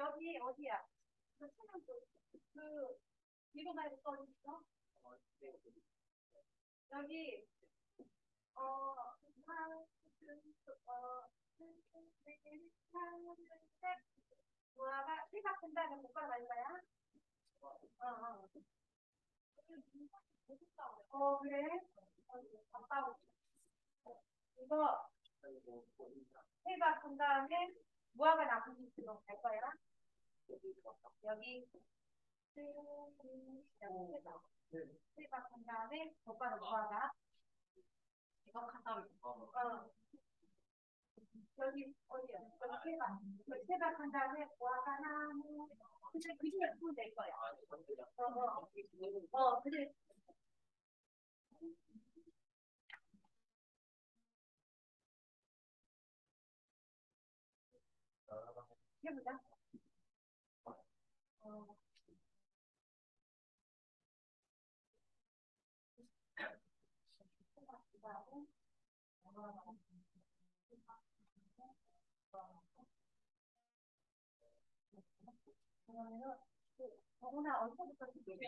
여기 어디야? 그 이거 말고 또 어디 있어? 여기 하나, 둘, 셋. 뭐가 시작 된다면 못 가갈 거야? 어. 그래? 아빠 이거 해박 한 다음에 무화과 나무 밑으로 갈 거야? 여기 해박 한 다음에 오빠는 무화과 이거 갔다 올게. 여기 어디야? 여기 세박. 여기 세박 한 다음에 무화과 나무. 근데 그림을 보면 될 거야. 그래. 해보자. 어, 그다음에 그러면은 정훈아 얼굴부터 줄게.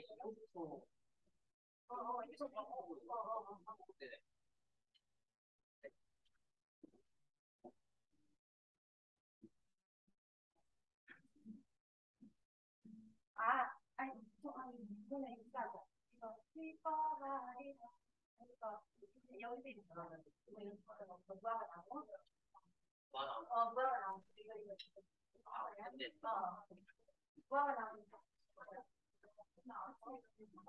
이거 아니 이거는 있어. 이거 실버가리 이거 여기서 있어. 이거 무화과 나무. 무화과 나무. 이거.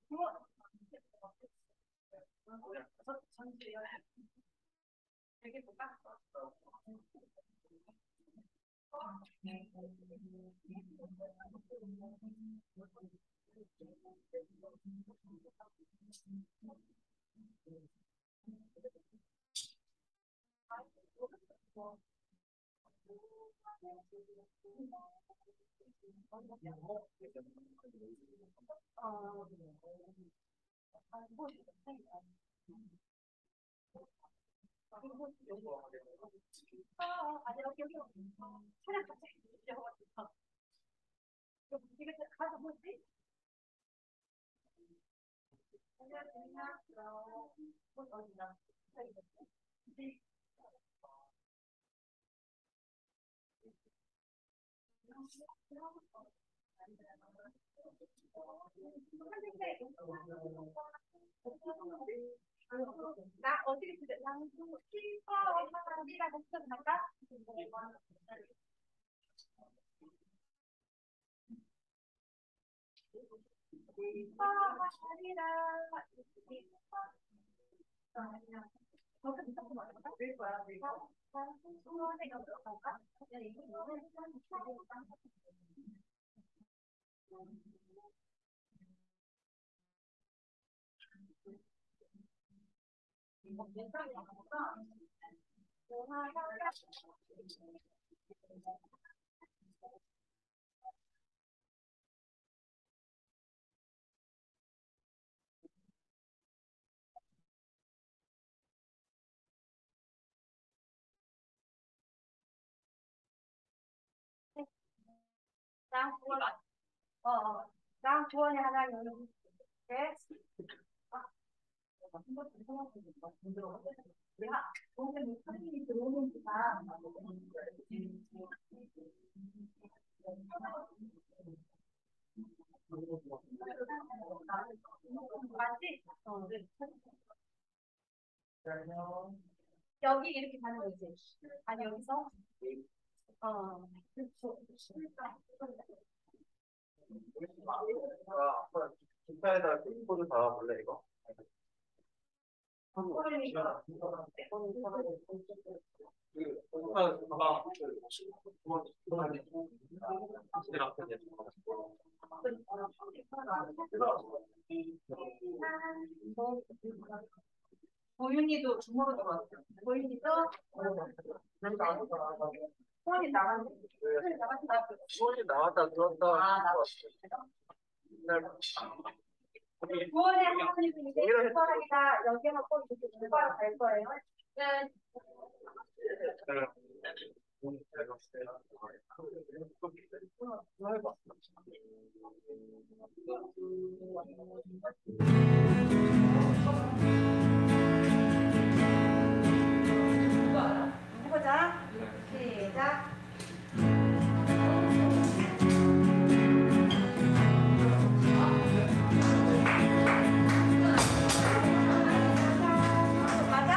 무화과 나무. 그거 전지 되게 볼까? 어, 뭐, 아니 여기 차량 같이 있어. 이거 가서 뭐지? 그냥 뭐 어디나. 나 어떻게 쓰지? 양수 실버이라고 써볼까? 실버이라 거기서 될 거야. 나 주원이 하나 열어줄게. 내가 오늘 사진이 들어오는구나. 맞지? 여기 이렇게 가는 거지. 아니 여기서? 어. 기사에다 QR 달아볼래 이거? 그러니까. 보윤이도 중으로 들어왔어. 보윤이도 소원이 나갔네. 수원이 나왔다 들었다. 구원의 하나님이 이제 출발하기가 여기하고 이렇게 출발을 갈 거예요. 네. 해보자. 시작. 맞아?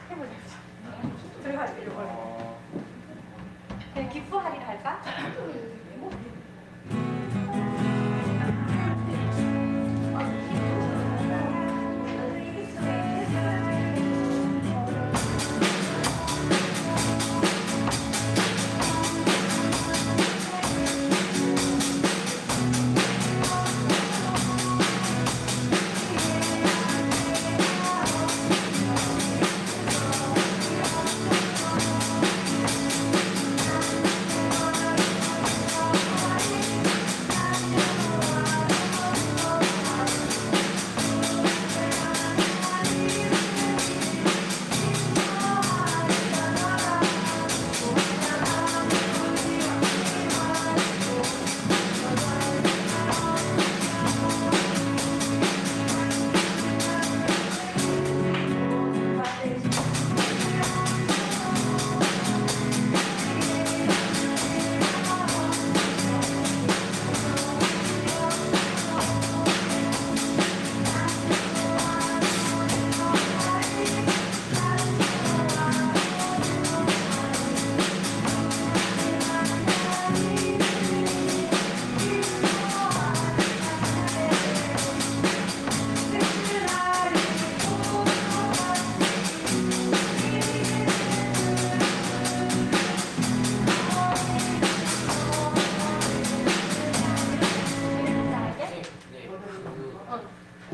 해보자. 들어가지고. 그냥 기뻐하리라 할까?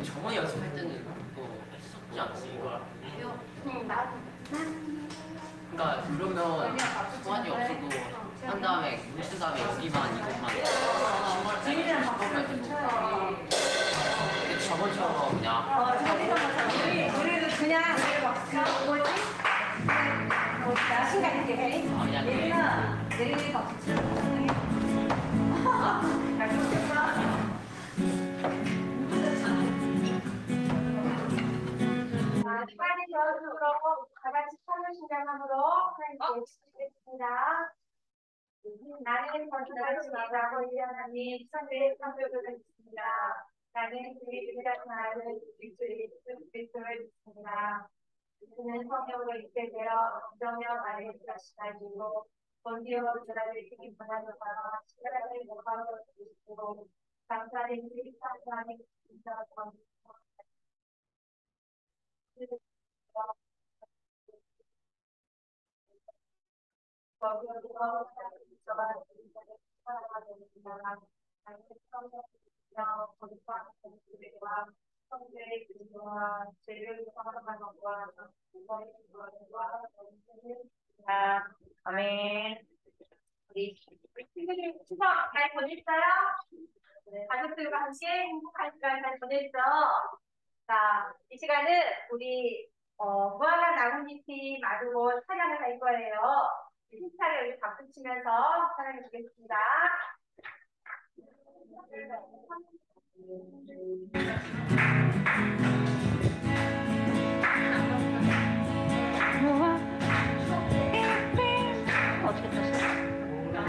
저번에 연습할 때는 그거 했었지 않았어 이거? 그러니까 그러면 소환이 없어도 한 다음에 물 쓴 다음에 여기만 이것만 신발을 바꿔갈 때도 근데 저번처럼 그냥 우리는 그냥 뭐지? 자신감 있게 해. 얘는 내일 박수 치는 빨리 저으로 다 같이 참여 신장함으로 하나님께 예치겠습니다. 나는 건축하시라고 일어나니 선배의 성벽을 듣습니다. 나는 그의 같은 아들 그리스도를 듣습니다. 그는 성령으로 이끌되어 정령 아래 가시다니고 본디오 그라를 기뻐하는 바와 시간을 목하고 주시고 감사를 그리스도의 인사와 아멘. 우리 친구들 추석 잘 보냈어요? 네, 가족들과 함께 행복한 시간 잘 보냈죠? 자, 이 시간은 우리 무한한 나뭇잎이 마르고 찬양을 할 거예요. 힘차게 우리 박수 치면서 찬양해 주겠습니다. 어떻게 됐어요?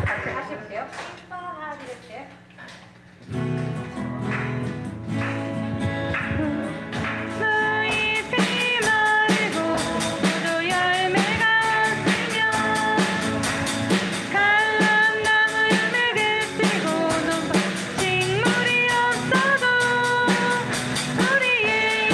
같이 하실게요. 이렇게. 식물이 없어도 우리의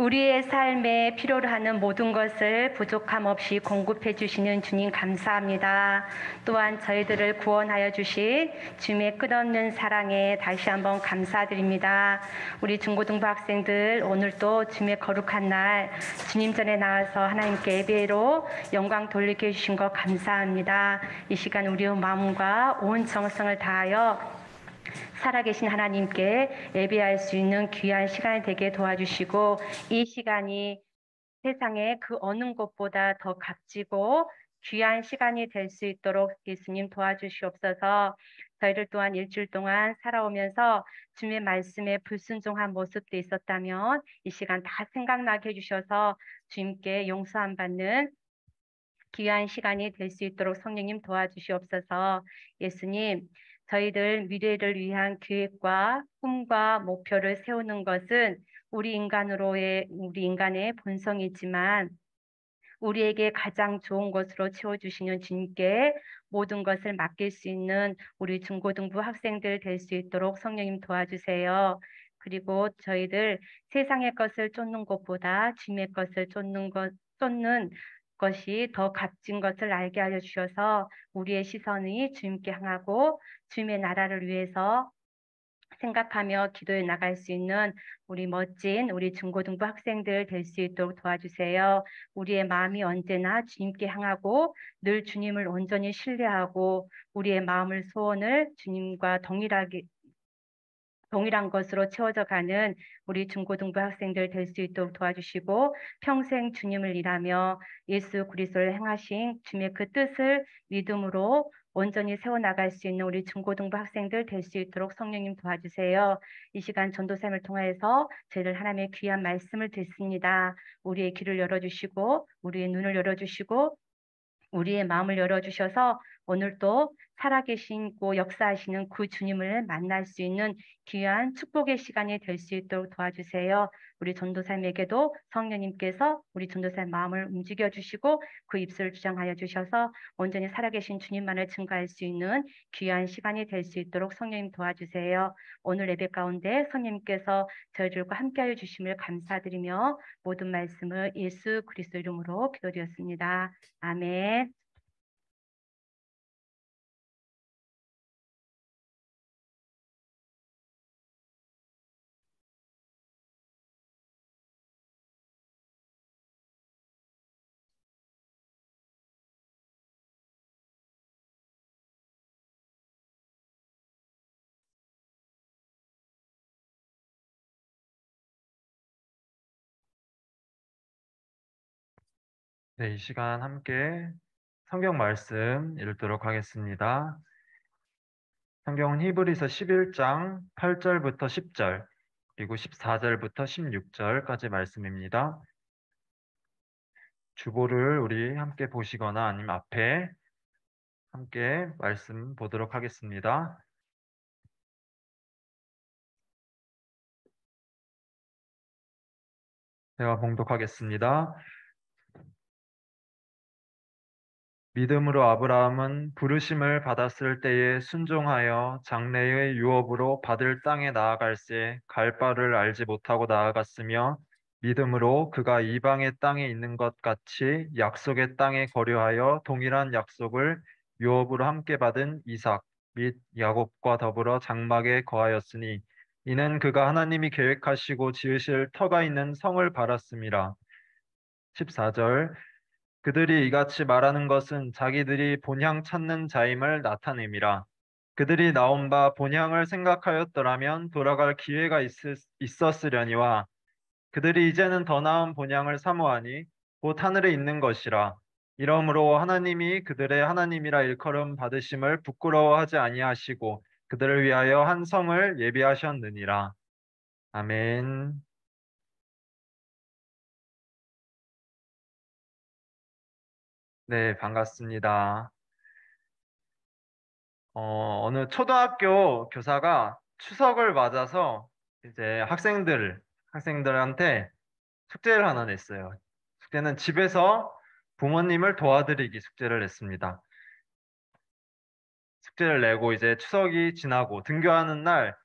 우리의 삶에 필요로 하는 모든 것을 부족함 없이 공급해 주시는 주님 감사합니다. 또한 저희들을 구원하여 주신 주님의 끝없는 사랑에 다시 한번 감사드립니다. 우리 중고등부 학생들 오늘도 주님의 거룩한 날 주님 전에 나와서 하나님께 예배로 영광 돌리게 해주신 것 감사합니다. 이 시간 우리의 마음과 온 정성을 다하여 살아계신 하나님께 예배할 수 있는 귀한 시간이 되게 도와주시고, 이 시간이 세상의 그 어느 것보다 더 값지고 귀한 시간이 될 수 있도록 예수님 도와주시옵소서. 저희들 또한 일주일 동안 살아오면서 주님의 말씀에 불순종한 모습도 있었다면 이 시간 다 생각나게 해주셔서 주님께 용서함 받는 귀한 시간이 될 수 있도록 성령님 도와주시옵소서. 예수님, 저희들 미래를 위한 계획과 꿈과 목표를 세우는 것은 우리 인간의 본성이지만 우리에게 가장 좋은 것으로 채워주시는 주님께 모든 것을 맡길 수 있는 우리 중고등부 학생들 될 수 있도록 성령님 도와주세요. 그리고 저희들 세상의 것을 쫓는 것보다 주님의 것을 쫓는 것이 더 값진 것을 알게 하여 주셔서 우리의 시선이 주님께 향하고 주님의 나라를 위해서 생각하며 기도해 나갈 수 있는 우리 멋진 우리 중고등부 학생들 될 수 있도록 도와주세요. 우리의 마음이 언제나 주님께 향하고 늘 주님을 온전히 신뢰하고 우리의 마음을 소원을 주님과 동일한 것으로 채워져 가는 우리 중고등부 학생들 될 수 있도록 도와주시고, 평생 주님을 일하며 예수 그리스도를 행하신 주님의 그 뜻을 믿음으로 온전히 세워나갈 수 있는 우리 중고등부 학생들 될 수 있도록 성령님 도와주세요. 이 시간 전도사님을 통하여서 저희를 하나님의 귀한 말씀을 듣습니다. 우리의 귀를 열어주시고 우리의 눈을 열어주시고 우리의 마음을 열어주셔서 오늘도 살아계시고 역사하시는 그 주님을 만날 수 있는 귀한 축복의 시간이 될 수 있도록 도와주세요. 우리 전도사님에게도 성령님께서 우리 전도사의 마음을 움직여 주시고 그 입술을 주장하여 주셔서 온전히 살아계신 주님만을 증거할 수 있는 귀한 시간이 될 수 있도록 성령님 도와주세요. 오늘 예배 가운데 성령님께서 저희들과 함께하여 주심을 감사드리며 모든 말씀을 예수 그리스도 이름으로 기도드렸습니다. 아멘. 네, 이 시간 함께 성경 말씀 읽도록 하겠습니다. 성경은 히브리서 11장 8절부터 10절, 그리고 14절부터 16절까지 말씀입니다. 주보를 우리 함께 보시거나 아니면 앞에 함께 말씀 보도록 하겠습니다. 제가 봉독하겠습니다. 믿음으로 아브라함은 부르심을 받았을 때에 순종하여 장래의 유업으로 받을 땅에 나아갈새 갈 바를 알지 못하고 나아갔으며, 믿음으로 그가 이방의 땅에 있는 것 같이 약속의 땅에 거류하여 동일한 약속을 유업으로 함께 받은 이삭 및 야곱과 더불어 장막에 거하였으니, 이는 그가 하나님이 계획하시고 지으실 터가 있는 성을 바랐음이라. 14절, 그들이 이같이 말하는 것은 자기들이 본향 찾는 자임을 나타냄이라. 그들이 나온 바 본향을 생각하였더라면 돌아갈 기회가 있었으려니와, 그들이 이제는 더 나은 본향을 사모하니 곧 하늘에 있는 것이라. 이러므로 하나님이 그들의 하나님이라 일컬음 받으심을 부끄러워하지 아니하시고 그들을 위하여 한 성을 예비하셨느니라. 아멘. 네, 반갑습니다. 어느 초등학교 교사가 추석을 맞아서 이제 학생들한테 숙제를 하나 냈어요. 숙제는 집에서 부모님을 도와드리기 숙제를 냈습니다. 숙제를 내고 이제 추석이 지나고 등교하는 날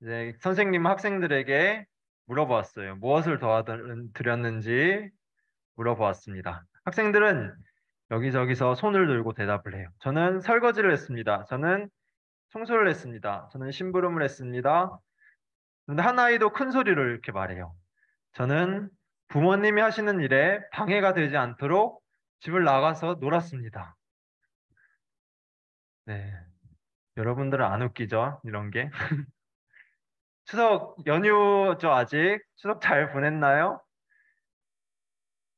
이제 선생님 학생들에게 물어보았어요. 무엇을 도와드렸는지 물어보았습니다. 학생들은 여기저기서 손을 들고 대답을 해요. 저는 설거지를 했습니다. 저는 청소를 했습니다. 저는 심부름을 했습니다. 그런데 한 아이도 큰 소리로 이렇게 말해요. 저는 부모님이 하시는 일에 방해가 되지 않도록 집을 나가서 놀았습니다. 네. 여러분들은 안 웃기죠? 이런 게. 추석 연휴죠, 아직? 추석 잘 보냈나요?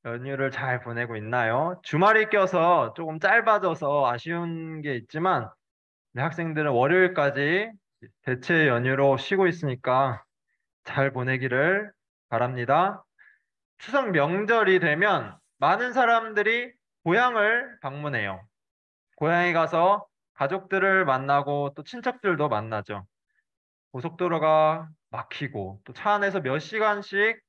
연휴를 잘 보내고 있나요? 주말이 껴서 조금 짧아져서 아쉬운 게 있지만, 네, 학생들은 월요일까지 대체 연휴로 쉬고 있으니까 잘 보내기를 바랍니다. 추석 명절이 되면 많은 사람들이 고향을 방문해요. 고향에 가서 가족들을 만나고 또 친척들도 만나죠. 고속도로가 막히고 또 차 안에서 몇 시간씩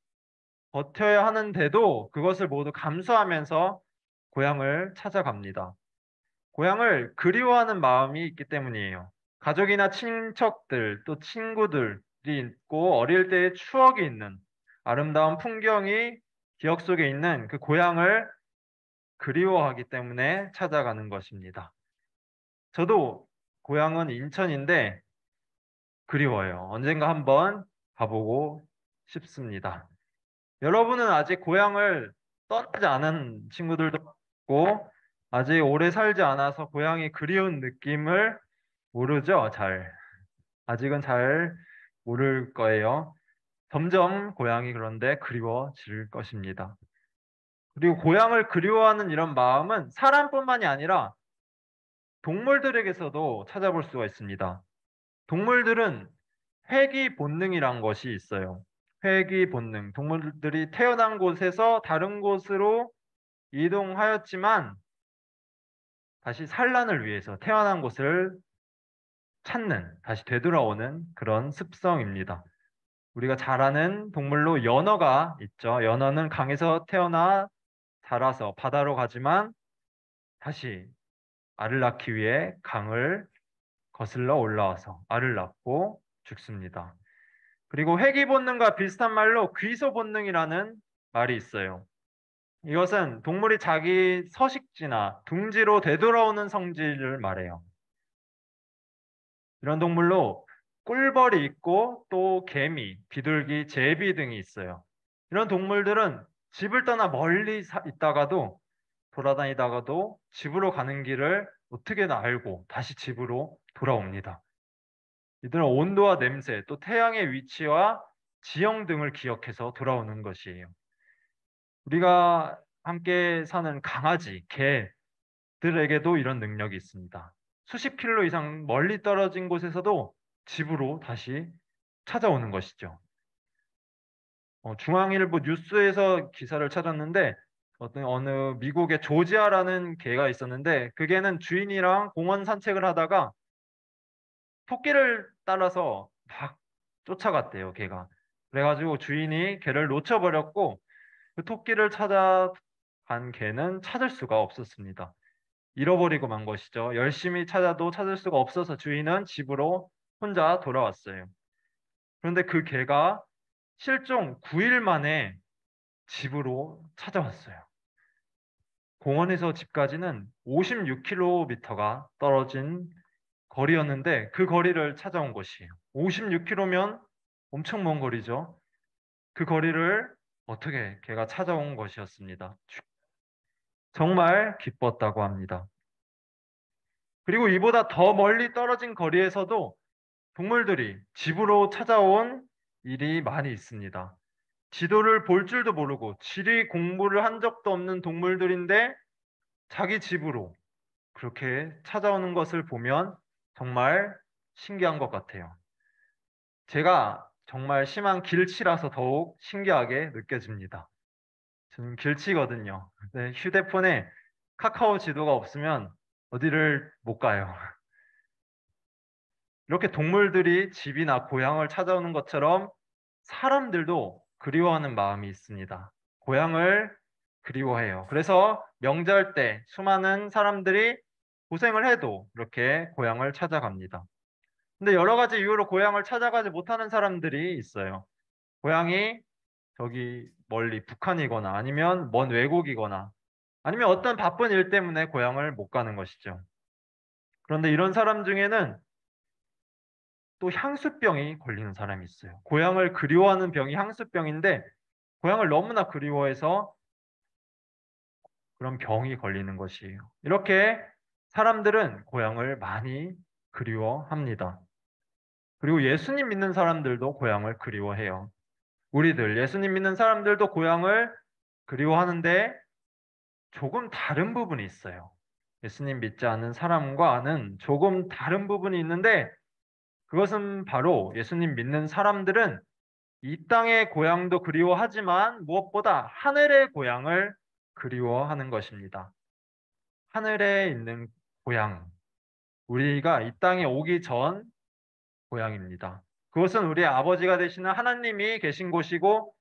버텨야 하는데도 그것을 모두 감수하면서 고향을 찾아갑니다. 고향을 그리워하는 마음이 있기 때문이에요. 가족이나 친척들 또 친구들이 있고 어릴 때의 추억이 있는 아름다운 풍경이 기억 속에 있는 그 고향을 그리워하기 때문에 찾아가는 것입니다. 저도 고향은 인천인데 그리워요. 언젠가 한번 가보고 싶습니다. 여러분은 아직 고향을 떠나지 않은 친구들도 있고 아직 오래 살지 않아서 고향이 그리운 느낌을 모르죠? 아직은 잘 모를 거예요. 점점 고향이 그런데 그리워질 것입니다. 그리고 고향을 그리워하는 이런 마음은 사람뿐만이 아니라 동물들에게서도 찾아볼 수가 있습니다. 동물들은 회귀 본능이란 것이 있어요. 회귀 본능. 동물들이 태어난 곳에서 다른 곳으로 이동하였지만 다시 산란을 위해서 태어난 곳을 찾는, 다시 되돌아오는 그런 습성입니다. 우리가 잘 아는 동물로 연어가 있죠. 연어는 강에서 태어나 자라서 바다로 가지만 다시 알을 낳기 위해 강을 거슬러 올라와서 알을 낳고 죽습니다. 그리고 회귀 본능과 비슷한 말로 귀소 본능이라는 말이 있어요. 이것은 동물이 자기 서식지나 둥지로 되돌아오는 성질을 말해요. 이런 동물로 꿀벌이 있고 또 개미, 비둘기, 제비 등이 있어요. 이런 동물들은 집을 떠나 멀리 있다가도 돌아다니다가도 집으로 가는 길을 어떻게나 알고 다시 집으로 돌아옵니다. 이들은 온도와 냄새, 또 태양의 위치와 지형 등을 기억해서 돌아오는 것이에요. 우리가 함께 사는 강아지, 개들에게도 이런 능력이 있습니다. 수십 킬로 이상 멀리 떨어진 곳에서도 집으로 다시 찾아오는 것이죠. 중앙일보 뉴스에서 기사를 찾았는데 어느 미국의 조지아라는 개가 있었는데 그 개는 주인이랑 공원 산책을 하다가 토끼를 따라서 막 쫓아갔대요, 개가. 그래가지고 주인이 개를 놓쳐버렸고 그 토끼를 찾아간 개는 찾을 수가 없었습니다. 잃어버리고 만 것이죠. 열심히 찾아도 찾을 수가 없어서 주인은 집으로 혼자 돌아왔어요. 그런데 그 개가 실종 9일 만에 집으로 찾아왔어요. 공원에서 집까지는 56km가 떨어진 거리였는데 그 거리를 찾아온 것이에요. 56km면 엄청 먼 거리죠. 그 거리를 어떻게 걔가 찾아온 것이었습니다. 정말 기뻤다고 합니다. 그리고 이보다 더 멀리 떨어진 거리에서도 동물들이 집으로 찾아온 일이 많이 있습니다. 지도를 볼 줄도 모르고 지리 공부를 한 적도 없는 동물들인데 자기 집으로 그렇게 찾아오는 것을 보면 정말 신기한 것 같아요. 제가 정말 심한 길치라서 더욱 신기하게 느껴집니다. 저는 길치거든요. 네, 휴대폰에 카카오 지도가 없으면 어디를 못 가요. 이렇게 동물들이 집이나 고향을 찾아오는 것처럼 사람들도 그리워하는 마음이 있습니다. 고향을 그리워해요. 그래서 명절 때 수많은 사람들이 고생을 해도 이렇게 고향을 찾아갑니다. 근데 여러 가지 이유로 고향을 찾아가지 못하는 사람들이 있어요. 고향이 저기 멀리 북한이거나 아니면 먼 외국이거나 아니면 어떤 바쁜 일 때문에 고향을 못 가는 것이죠. 그런데 이런 사람 중에는 또 향수병이 걸리는 사람이 있어요. 고향을 그리워하는 병이 향수병인데 고향을 너무나 그리워해서 그런 병이 걸리는 것이에요. 이렇게 사람들은 고향을 많이 그리워합니다. 그리고 예수님 믿는 사람들도 고향을 그리워해요. 우리들 예수님 믿는 사람들도 고향을 그리워하는데 조금 다른 부분이 있어요. 예수님 믿지 않는 사람과는 조금 다른 부분이 있는데 그것은 바로 예수님 믿는 사람들은 이 땅의 고향도 그리워하지만 무엇보다 하늘의 고향을 그리워하는 것입니다. 하늘에 있는 고향, 우리가 이 땅에 오기 전 고향입니다. 그것은 우리의 아버지가 되시는 하나님이 계신 곳이고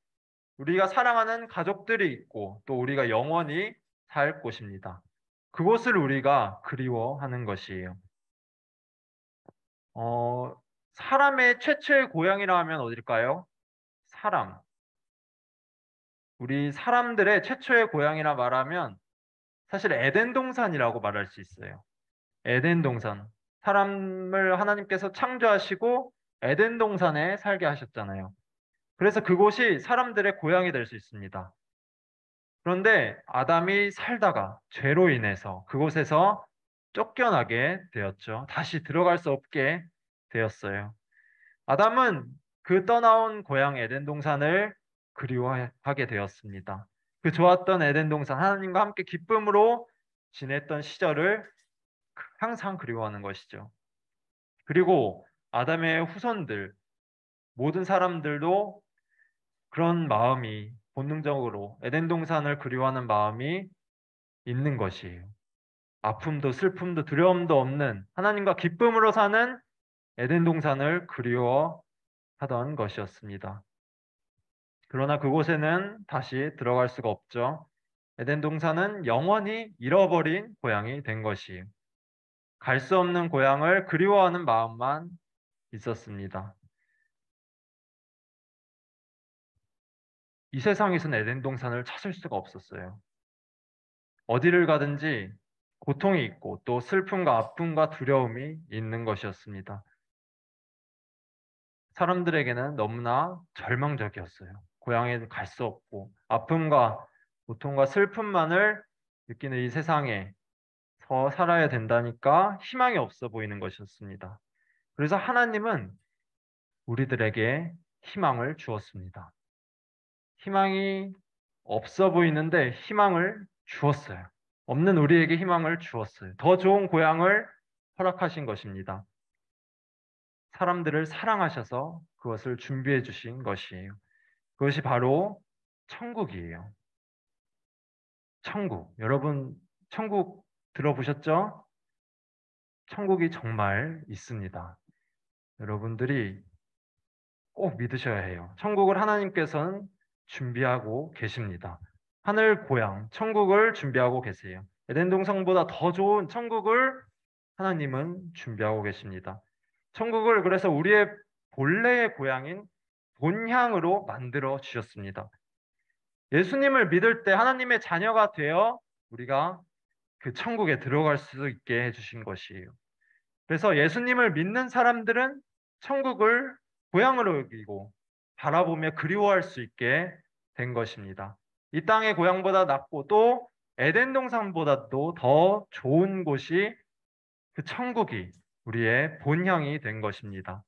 우리가 사랑하는 가족들이 있고 또 우리가 영원히 살 곳입니다. 그곳을 우리가 그리워하는 것이에요. 사람의 최초의 고향이라 하면 어딜까요? 사람. 우리 사람들의 최초의 고향이라 말하면 사실 에덴 동산이라고 말할 수 있어요. 에덴 동산. 사람을 하나님께서 창조하시고 에덴 동산에 살게 하셨잖아요. 그래서 그곳이 사람들의 고향이 될 수 있습니다. 그런데 아담이 살다가 죄로 인해서 그곳에서 쫓겨나게 되었죠. 다시 들어갈 수 없게 되었어요. 아담은 그 떠나온 고향 에덴 동산을 그리워하게 되었습니다. 그 좋았던 에덴 동산, 하나님과 함께 기쁨으로 지냈던 시절을 항상 그리워하는 것이죠. 그리고 아담의 후손들, 모든 사람들도 그런 마음이 본능적으로 에덴 동산을 그리워하는 마음이 있는 것이에요. 아픔도 슬픔도 두려움도 없는 하나님과 기쁨으로 사는 에덴 동산을 그리워하던 것이었습니다. 그러나 그곳에는 다시 들어갈 수가 없죠. 에덴 동산은 영원히 잃어버린 고향이 된 것이에요. 갈 수 없는 고향을 그리워하는 마음만 있었습니다. 이 세상에서는 에덴 동산을 찾을 수가 없었어요. 어디를 가든지 고통이 있고 또 슬픔과 아픔과 두려움이 있는 것이었습니다. 사람들에게는 너무나 절망적이었어요. 고향에 갈 수 없고 아픔과 고통과 슬픔만을 느끼는 이 세상에 더 살아야 된다니까 희망이 없어 보이는 것이었습니다. 그래서 하나님은 우리들에게 희망을 주었습니다. 희망이 없어 보이는데 희망을 주었어요. 없는 우리에게 희망을 주었어요. 더 좋은 고향을 허락하신 것입니다. 사람들을 사랑하셔서 그것을 준비해 주신 것이에요. 그것이 바로 천국이에요. 천국. 여러분, 천국 들어보셨죠? 천국이 정말 있습니다. 여러분들이 꼭 믿으셔야 해요. 천국을 하나님께서는 준비하고 계십니다. 하늘 고향, 천국을 준비하고 계세요. 에덴 동산보다 더 좋은 천국을 하나님은 준비하고 계십니다. 천국을 그래서 우리의 본래의 고향인 본향으로 만들어 주셨습니다. 예수님을 믿을 때 하나님의 자녀가 되어 우리가 그 천국에 들어갈 수 있게 해주신 것이에요. 그래서 예수님을 믿는 사람들은 천국을 고향으로 여기고 바라보며 그리워할 수 있게 된 것입니다. 이 땅의 고향보다 낫고 또 에덴 동산보다도 더 좋은 곳이 그 천국이 우리의 본향이 된 것입니다.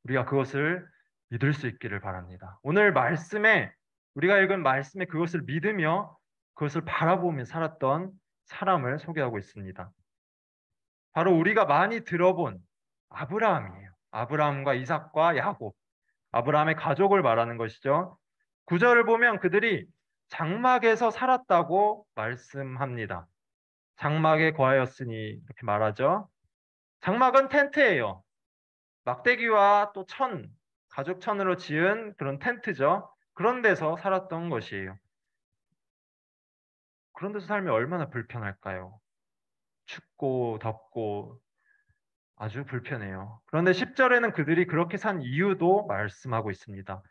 우리가 그것을 믿을 수 있기를 바랍니다. 오늘 말씀에 우리가 읽은 말씀에 그것을 믿으며 그것을 바라보며 살았던 사람을 소개하고 있습니다. 바로 우리가 많이 들어본 아브라함이에요. 아브라함과 이삭과 야곱, 아브라함의 가족을 말하는 것이죠. 9절을 보면 그들이 장막에서 살았다고 말씀합니다. 장막에 거하였으니 이렇게 말하죠. 장막은 텐트예요. 막대기와 또 가죽 천으로 지은 그런 텐트죠. 그런 데서 살았던 것이에요. 그런 데서 살면 얼마나 불편할까요? 춥고 덥고 아주 불편해요. 그런데 10절에는 그들이 그렇게 산 이유도 말씀하고 있습니다.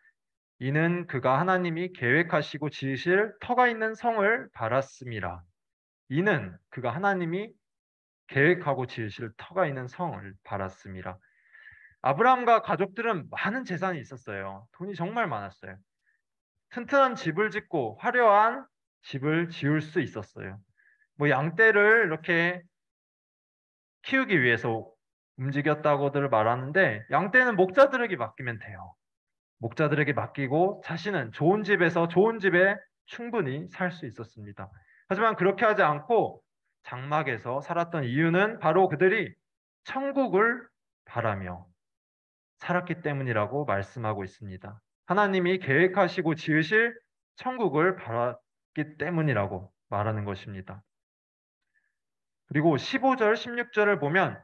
이는 그가 하나님이 계획하시고 지으실 터가 있는 성을 바랐음이라. 이는 그가 하나님이 계획하고 지으실 터가 있는 성을 바랐음이라. 아브라함과 가족들은 많은 재산이 있었어요. 돈이 정말 많았어요. 튼튼한 집을 짓고 화려한 집을 지을 수 있었어요. 뭐 양떼를 이렇게 키우기 위해서 움직였다고들 말하는데 양떼는 목자들에게 맡기면 돼요. 목자들에게 맡기고 자신은 좋은 집에서 좋은 집에 충분히 살 수 있었습니다. 하지만 그렇게 하지 않고 장막에서 살았던 이유는 바로 그들이 천국을 바라며 살았기 때문이라고 말씀하고 있습니다. 하나님이 계획하시고 지으실 천국을 바랐기 때문이라고 말하는 것입니다. 그리고 15절, 16절을 보면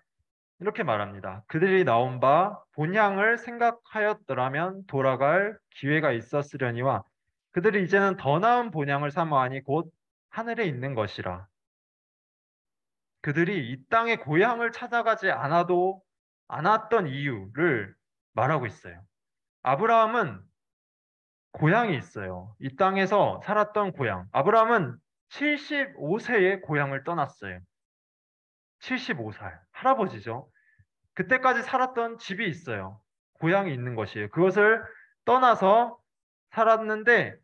이렇게 말합니다. 그들이 나온 바 본향을 생각하였더라면 돌아갈 기회가 있었으려니와 그들이 이제는 더 나은 본향을 사모하니 곧 하늘에 있는 것이라. 그들이 이 땅의 고향을 찾아가지 않았던 이유를 말하고 있어요. 아브라함은 고향이 있어요. 이 땅에서 살았던 고향. 아브라함은 75세에 고향을 떠났어요. 75살. 할아버지죠. 그때까지 살았던 집이 있어요. 고향이 있는 것이에요. 그것을 떠나서 살았는데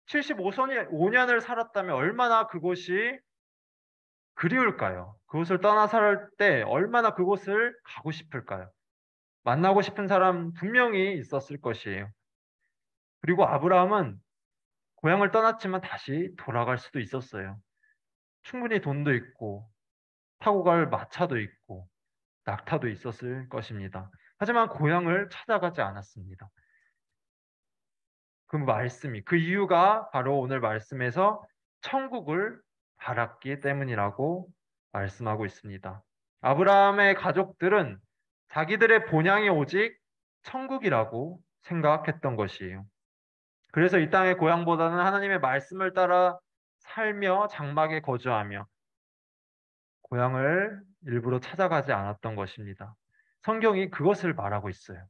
75년을 살았다면 얼마나 그곳이 그리울까요? 그곳을 떠나 살 때 얼마나 그곳을 가고 싶을까요? 만나고 싶은 사람 분명히 있었을 것이에요. 그리고 아브라함은 고향을 떠났지만 다시 돌아갈 수도 있었어요. 충분히 돈도 있고 타고 갈 마차도 있고 낙타도 있었을 것입니다. 하지만 고향을 찾아가지 않았습니다. 그 이유가 바로 오늘 말씀에서 천국을 바랐기 때문이라고 말씀하고 있습니다. 아브라함의 가족들은 자기들의 본향이 오직 천국이라고 생각했던 것이에요. 그래서 이 땅의 고향보다는 하나님의 말씀을 따라 살며 장막에 거주하며 고향을 일부러 찾아가지 않았던 것입니다. 성경이 그것을 말하고 있어요.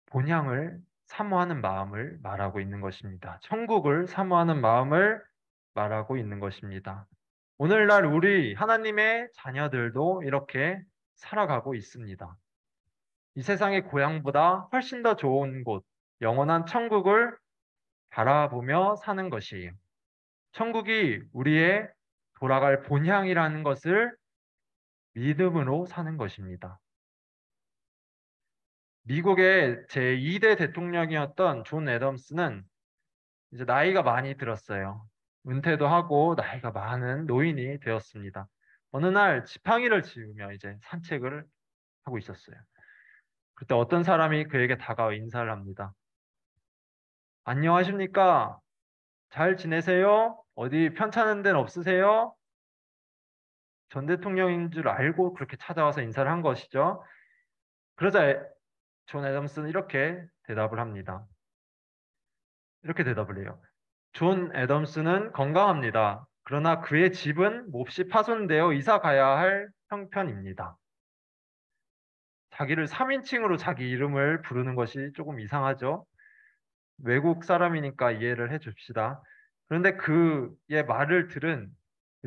본향을 사모하는 마음을 말하고 있는 것입니다. 천국을 사모하는 마음을 말하고 있는 것입니다. 오늘날 우리 하나님의 자녀들도 이렇게 살아가고 있습니다. 이 세상의 고향보다 훨씬 더 좋은 곳, 영원한 천국을 바라보며 사는 것이에요. 천국이 우리의 돌아갈 본향이라는 것을 믿음으로 사는 것입니다. 미국의 제2대 대통령이었던 존 애덤스는 이제 나이가 많이 들었어요. 은퇴도 하고 나이가 많은 노인이 되었습니다. 어느 날 지팡이를 짚으며 이제 산책을 하고 있었어요. 그때 어떤 사람이 그에게 다가와 인사를 합니다. 안녕하십니까? 잘 지내세요? 어디 편찮은 데는 없으세요? 전 대통령인 줄 알고 그렇게 찾아와서 인사를 한 것이죠. 그러자 존 애덤스는 이렇게 대답을 합니다. 이렇게 대답을 해요. 존 애덤스는 건강합니다. 그러나 그의 집은 몹시 파손되어 이사 가야 할 형편입니다. 자기를 3인칭으로 자기 이름을 부르는 것이 조금 이상하죠. 외국 사람이니까 이해를 해줍시다. 그런데 그의 말을 들은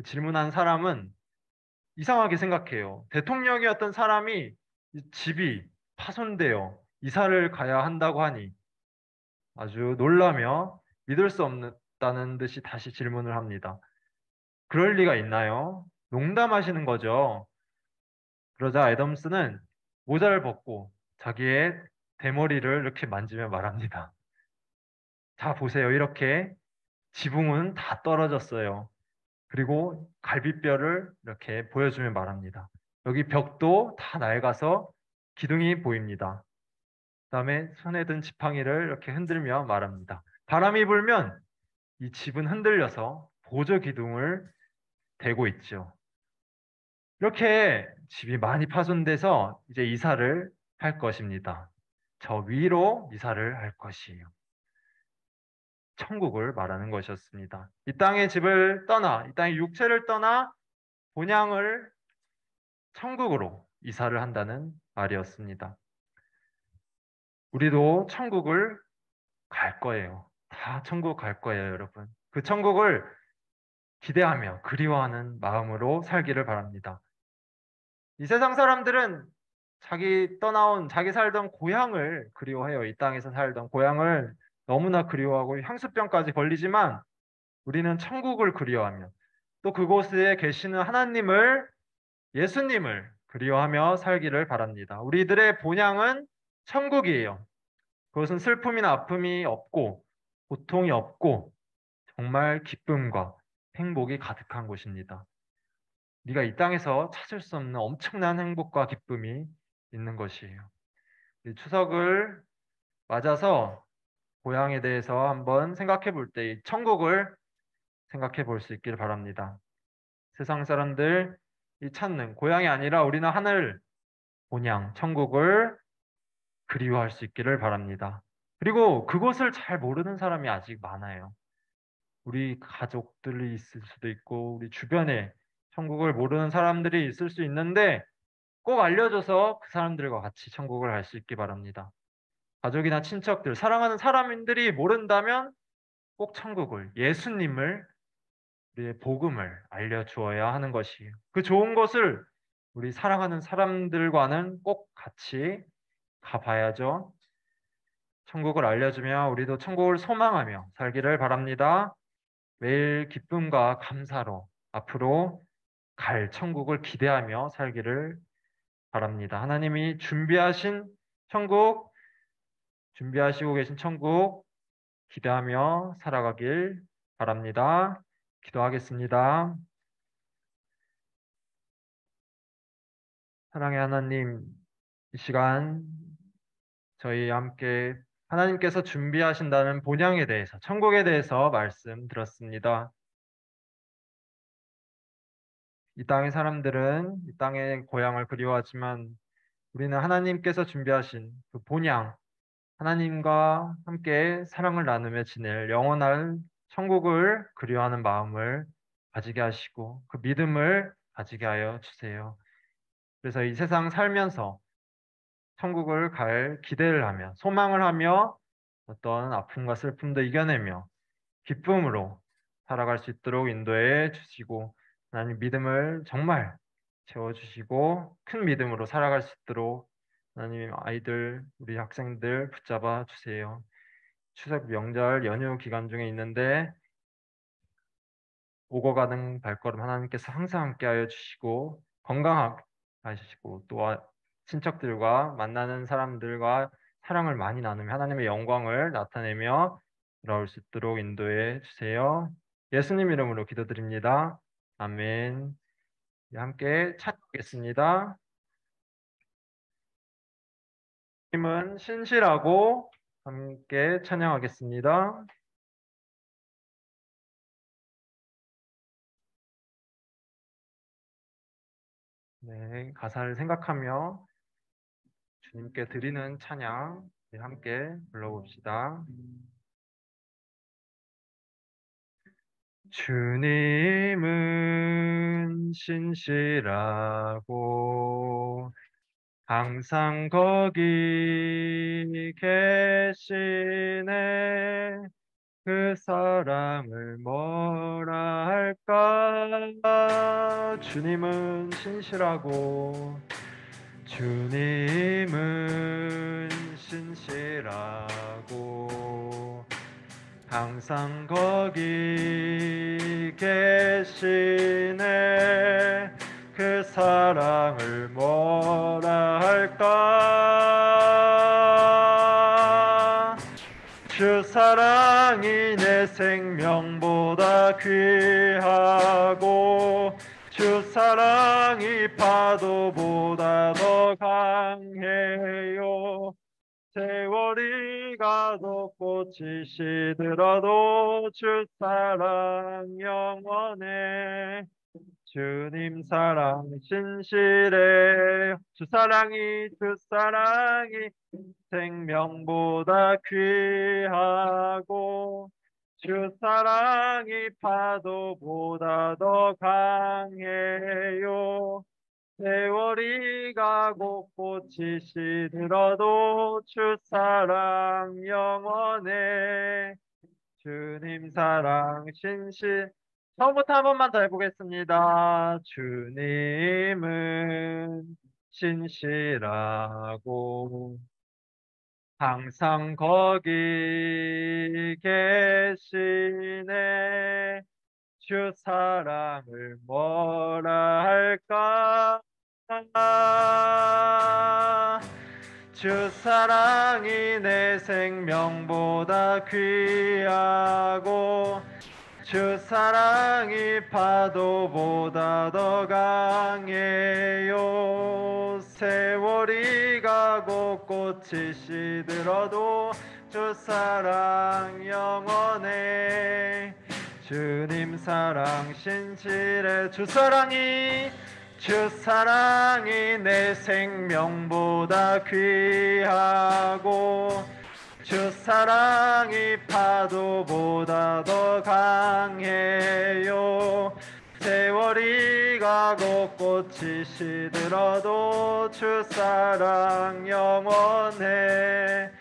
질문한 사람은 이상하게 생각해요. 대통령이었던 사람이 집이 파손되어 이사를 가야 한다고 하니 아주 놀라며 믿을 수 없다는 듯이 다시 질문을 합니다. 그럴 리가 있나요? 농담하시는 거죠. 그러자 애덤스는 모자를 벗고 자기의 대머리를 이렇게 만지며 말합니다. 자, 보세요. 이렇게 지붕은 다 떨어졌어요. 그리고 갈비뼈를 이렇게 보여주며 말합니다. 여기 벽도 다 낡아서 기둥이 보입니다. 그다음에 손에 든 지팡이를 이렇게 흔들며 말합니다. 바람이 불면 이 집은 흔들려서 보조 기둥을 대고 있죠. 이렇게 집이 많이 파손돼서 이제 이사를 할 것입니다. 저 위로 이사를 할 것이에요. 천국을 말하는 것이었습니다. 이 땅의 집을 떠나, 이 땅의 육체를 떠나 본향을 천국으로 이사를 한다는 말이었습니다. 우리도 천국을 갈 거예요. 다 천국 갈 거예요, 여러분. 그 천국을 기대하며 그리워하는 마음으로 살기를 바랍니다. 이 세상 사람들은 자기 살던 고향을 그리워해요. 이 땅에서 살던 고향을 너무나 그리워하고 향수병까지 걸리지만 우리는 천국을 그리워하며 또 그곳에 계시는 하나님을, 예수님을 그리워하며 살기를 바랍니다. 우리들의 본향은 천국이에요. 그것은 슬픔이나 아픔이 없고 고통이 없고 정말 기쁨과 행복이 가득한 곳입니다. 네가 이 땅에서 찾을 수 없는 엄청난 행복과 기쁨이 있는 것이에요. 이 추석을 맞아서 고향에 대해서 한번 생각해 볼 때 이 천국을 생각해 볼 수 있기를 바랍니다. 세상 사람들 이 찾는 고향이 아니라 우리는 하늘, 본향, 천국을 그리워할 수 있기를 바랍니다. 그리고 그곳을 잘 모르는 사람이 아직 많아요. 우리 가족들이 있을 수도 있고 우리 주변에 천국을 모르는 사람들이 있을 수 있는데 꼭 알려줘서 그 사람들과 같이 천국을 갈 수 있기 바랍니다. 가족이나 친척들, 사랑하는 사람들이 모른다면 꼭 천국을, 예수님을, 우리의 복음을 알려주어야 하는 것이에요. 그 좋은 곳을 우리 사랑하는 사람들과는 꼭 같이 가봐야죠. 천국을 알려주며 우리도 천국을 소망하며 살기를 바랍니다. 매일 기쁨과 감사로 앞으로 갈 천국을 기대하며 살기를 바랍니다. 하나님이 준비하신 천국, 준비하시고 계신 천국 기대하며 살아가길 바랍니다. 기도하겠습니다. 사랑의 하나님, 이 시간 저희 함께 하나님께서 준비하신다는 본향에 대해서, 천국에 대해서 말씀 들었습니다. 이 땅의 사람들은 이 땅의 고향을 그리워하지만 우리는 하나님께서 준비하신 그 본향, 하나님과 함께 사랑을 나누며 지낼 영원한 천국을 그리워하는 마음을 가지게 하시고 그 믿음을 가지게 하여 주세요. 그래서 이 세상 살면서 천국을 갈 기대를 하며 소망을 하며 어떤 아픔과 슬픔도 이겨내며 기쁨으로 살아갈 수 있도록 인도해 주시고 하나님 믿음을 정말 채워주시고 큰 믿음으로 살아갈 수 있도록 하나님 아이들, 우리 학생들 붙잡아 주세요. 추석 명절 연휴 기간 중에 있는데 오고 가는 발걸음 하나님께서 항상 함께하여 주시고 건강하게 하시고 또 친척들과 만나는 사람들과 사랑을 많이 나누며 하나님의 영광을 나타내며 돌아올 수 있도록 인도해 주세요. 예수님 이름으로 기도드립니다. 아멘. 함께 찬양하겠습니다. 힘은 신실하고 함께 찬양하겠습니다. 네, 가사를 생각하며 주님께 드리는 찬양 함께 불러봅시다. 주님은 신실하고 항상 거기 계시네. 그 사랑을 뭐라 할까? 주님은 신실하고 주님은 신실하고 항상 거기 계시네. 그 사랑을 뭐라 할까? 주 사랑이 내 생명보다 귀하고 주 사랑이 파도보다 더 강해요. 세월이 가도 꽃이 시들어도 주 사랑 영원해. 주님 사랑 진실해. 주 사랑이 생명보다 귀하고 주 사랑이 파도보다 더 강해요. 세월이 가고 꽃이 시들어도 주 사랑 영원해. 주님 사랑 신실. 처음부터 한 번만 더 해보겠습니다. 주님은 신실하고 항상 거기 계시네. 주 사랑을 뭐라 할까? 주 사랑이 내 생명보다 귀하고 주 사랑이 파도보다 더 강해요. 세월이 가고 꽃이 시들어도 주 사랑 영원해. 주님 사랑 신실해. 주 사랑이 내 생명보다 귀하고 주 사랑이 파도보다 더 강해요. 세월이 가고 꽃이 시들어도 주 사랑 영원해.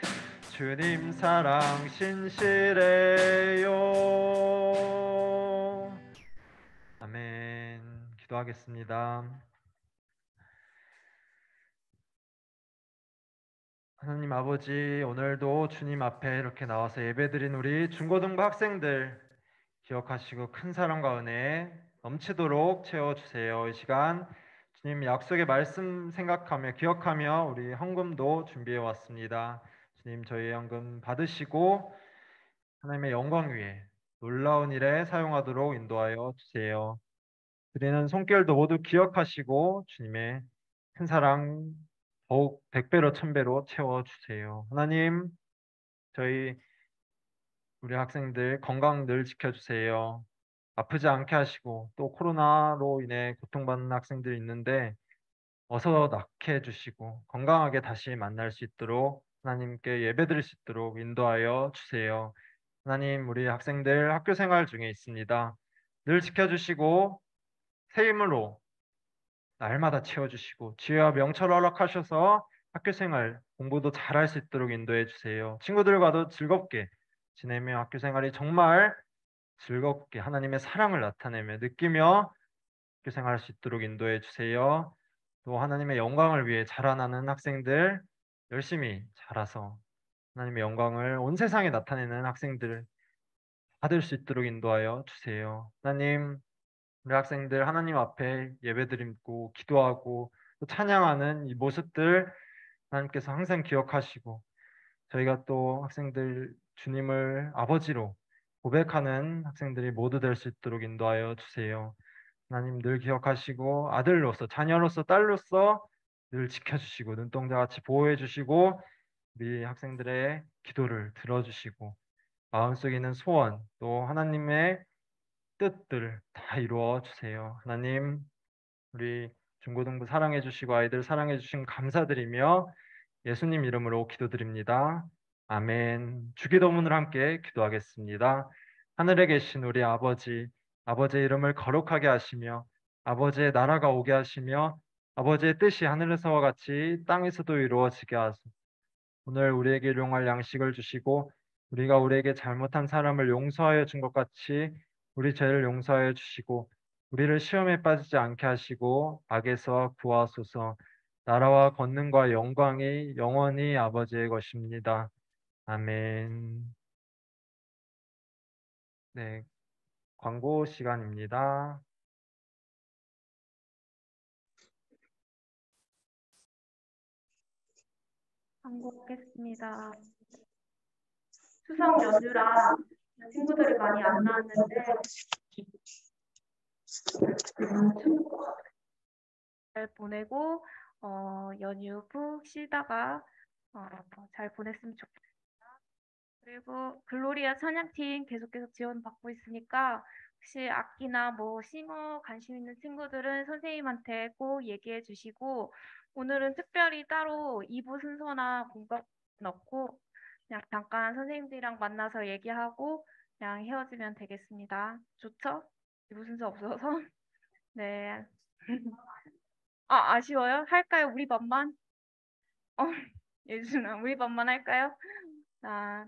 주님 사랑 신실해요. 아멘. 기도하겠습니다. 하나님 아버지, 오늘도 주님 앞에 이렇게 나와서 예배드린 우리 중고등부 학생들 기억하시고 큰 사랑과 은혜 넘치도록 채워주세요. 이 시간 주님 약속의 말씀 생각하며 기억하며 우리 헌금도 준비해 왔습니다. 주님 저희 헌금 받으시고 하나님의 영광 위에 놀라운 일에 사용하도록 인도하여 주세요. 드리는 손길도 모두 기억하시고 주님의 큰 사랑 더욱 100배로 1000배로 채워주세요. 하나님, 저희 우리 학생들 건강 늘 지켜주세요. 아프지 않게 하시고 또 코로나로 인해 고통받는 학생들이 있는데 어서 낫게 해주시고 건강하게 다시 만날 수 있도록 하나님께 예배드릴 수 있도록 인도하여 주세요. 하나님, 우리 학생들 학교 생활 중에 있습니다. 늘 지켜주시고 새 힘으로 날마다 채워주시고 지혜와 명철을 허락하셔서 학교 생활 공부도 잘할 수 있도록 인도해 주세요. 친구들과도 즐겁게 지내며 학교 생활이 정말 즐겁게 하나님의 사랑을 나타내며 느끼며 학교 생활할 수 있도록 인도해 주세요. 또 하나님의 영광을 위해 자라나는 학생들 열심히 자라서 하나님의 영광을 온 세상에 나타내는 학생들 받을 수 있도록 인도하여 주세요. 하나님, 우리 학생들 하나님 앞에 예배드리고 기도하고 또 찬양하는 이 모습들 하나님께서 항상 기억하시고 저희가 또 학생들 주님을 아버지로 고백하는 학생들이 모두 될 수 있도록 인도하여 주세요. 하나님 늘 기억하시고 아들로서 자녀로서 딸로서 늘 지켜주시고 눈동자같이 보호해 주시고 우리 학생들의 기도를 들어주시고 마음속에 있는 소원 또 하나님의 뜻들 다 이루어 주세요. 하나님, 우리 중고등부 사랑해 주시고 아이들 사랑해 주신 감사드리며 예수님 이름으로 기도드립니다. 아멘. 주기도문을 함께 기도하겠습니다. 하늘에 계신 우리 아버지, 아버지의 이름을 거룩하게 하시며 아버지의 나라가 오게 하시며 아버지의 뜻이 하늘에서와 같이 땅에서도 이루어지게 하소서. 오늘 우리에게 일용할 양식을 주시고 우리가 우리에게 잘못한 사람을 용서하여 준 것 같이 우리 죄를 용서하여 주시고 우리를 시험에 빠지지 않게 하시고 악에서 구하소서. 나라와 권능과 영광이 영원히 아버지의 것입니다. 아멘. 네, 광고 시간입니다. 반갑겠습니다. 추석 연휴라 친구들이 많이 안 나왔는데 잘 보내고 연휴 푹 쉬다가 잘 보냈으면 좋겠습니다. 그리고 글로리아 찬양팀 계속 지원 받고 있으니까 혹시 악기나 뭐 싱어 관심 있는 친구들은 선생님한테 꼭 얘기해 주시고 오늘은 특별히 따로 2부 순서나 공각 넣고 그냥 잠깐 선생님들이랑 만나서 얘기하고 그냥 헤어지면 되겠습니다. 좋죠? 2부 순서 없어서? 네. 아쉬워요? 할까요? 우리 반만? 어, 예준아, 우리 반만 할까요? 자,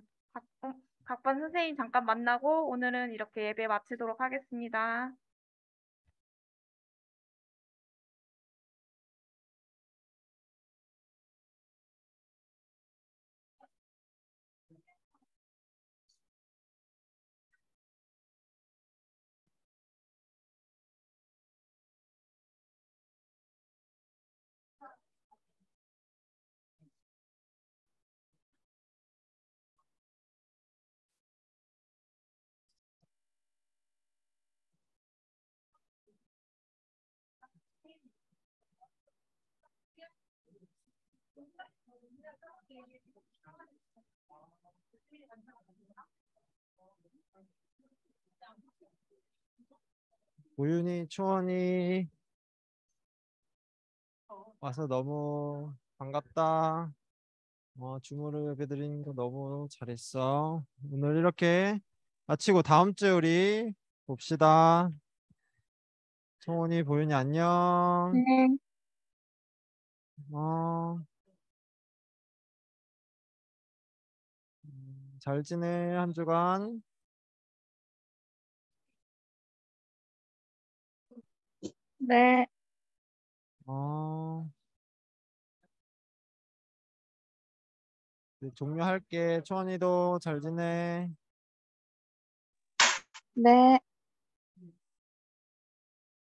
각반 선생님 잠깐 만나고 오늘은 이렇게 예배 마치도록 하겠습니다. 우윤이, 초원이 와서 너무 반갑다. 주무를 예배드리는 거 너무 잘했어. 오늘 이렇게 마치고 다음 주에 우리 봅시다. 초원이, 보윤이 안녕. 네. 어, 잘 지내, 한 주간. 네. 어, 이제 종료할게. 초원이도 잘 지내. 네.